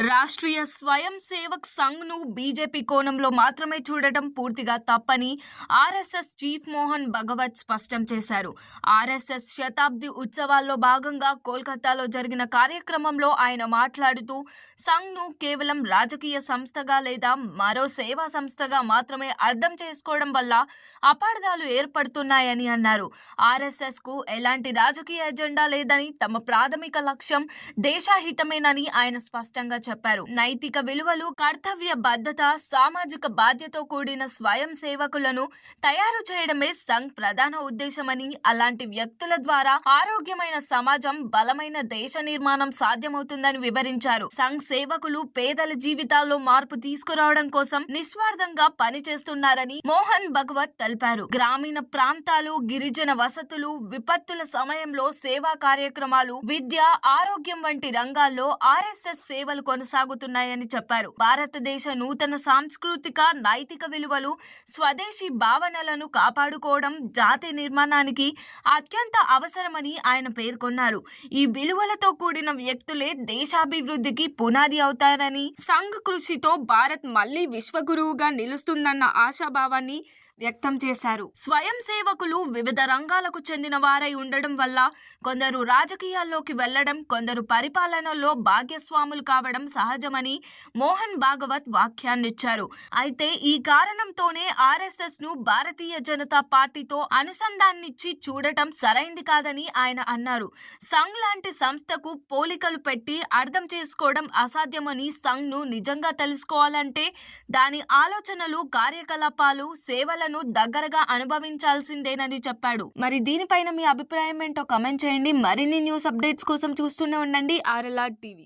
రాష్ట్రీయ స్వయం సేవక్ సంఘ్ను బీజేపీ కోణంలో మాత్రమే చూడటం పూర్తిగా తప్పని ఆర్ఎస్ఎస్ చీఫ్ మోహన్ భగవత్ స్పష్టం చేశారు. ఆర్ఎస్ఎస్ శతాబ్ది ఉత్సవాల్లో భాగంగా కోల్కతాలో జరిగిన కార్యక్రమంలో ఆయన మాట్లాడుతూ సంఘ్ను కేవలం రాజకీయ సంస్థగా లేదా మరో సేవా సంస్థగా మాత్రమే అర్థం చేసుకోవడం వల్ల అపార్థాలు ఏర్పడుతున్నాయని అన్నారు. ఆర్ఎస్ఎస్కు ఎలాంటి రాజకీయ ఎజెండా లేదని, తమ ప్రాథమిక లక్ష్యం దేశహితమేనని ఆయన స్పష్టంగా చెప్పారు. నైతిక విలువలు, కర్తవ్య బద్ధత, సామాజిక బాధ్యతతో కూడిన స్వయం సేవకులను తయారు చేయడమే సంఘ్ ప్రధాన ఉద్దేశమని, అలాంటి వ్యక్తుల ద్వారా ఆరోగ్యమైన సమాజం, బలమైన దేశ నిర్మాణం సాధ్యమవుతుందని వివరించారు. సంఘ్ సేవకులు పేదల జీవితాల్లో మార్పు తీసుకురావడం కోసం నిస్వార్థంగా పనిచేస్తున్నారని మోహన్ భగవత్ తెలిపారు. గ్రామీణ ప్రాంతాలు, గిరిజన వసతులు, విపత్తుల సమయంలో సేవా కార్యక్రమాలు, విద్య, ఆరోగ్యం వంటి రంగాల్లో ఆర్ఎస్ఎస్ సేవలు కొనసాగుతున్నాయని చెప్పారు. భారతదేశ నూతన సాంస్కృతిక, నైతిక విలువలు, స్వదేశీ భావనలను కాపాడుకోవడం జాతి నిర్మాణానికి అత్యంత అవసరమని ఆయన పేర్కొన్నారు. ఈ విలువలతో కూడిన వ్యక్తులే దేశాభివృద్ధికి పునాది అవుతారని, సంఘ్ కృషితో భారత్ మళ్లీ విశ్వగురువుగా నిలుస్తుందన్న ఆశాభావాన్ని వ్యక్తం చేశారు. స్వయం సేవకులు వివిధ రంగాలకు చెందిన వారై ఉండడం వల్ల కొందరు రాజకీయాల్లోకి వెళ్లడం, కొందరు పరిపాలనలో భాగ్యస్వాములు కావడం సహజమని మోహన్ భాగవత్ వ్యాఖ్యానించారు. అయితే ఈ కారణంతోనే ఆర్ఎస్ఎస్ ను భారతీయ జనతా పార్టీతో అనుసంధానించి చూడటం సరైంది కాదని ఆయన అన్నారు. సంఘ్ లాంటి సంస్థకు పోలికలు పెట్టి అర్థం చేసుకోవడం అసాధ్యమని, సంఘ్ ను నిజంగా తెలుసుకోవాలంటే దాని ఆలోచనలు, కార్యకలాపాలు, సేవలను దగ్గరగా అనుభవించాల్సిందేనని చెప్పాడు. మరి దీనిపైన మీ అభిప్రాయం ఏంటో కామెంట్ చేయండి. మరిన్ని న్యూస్ అప్డేట్స్ కోసం చూస్తూనే ఉండండి RLR టీవీ.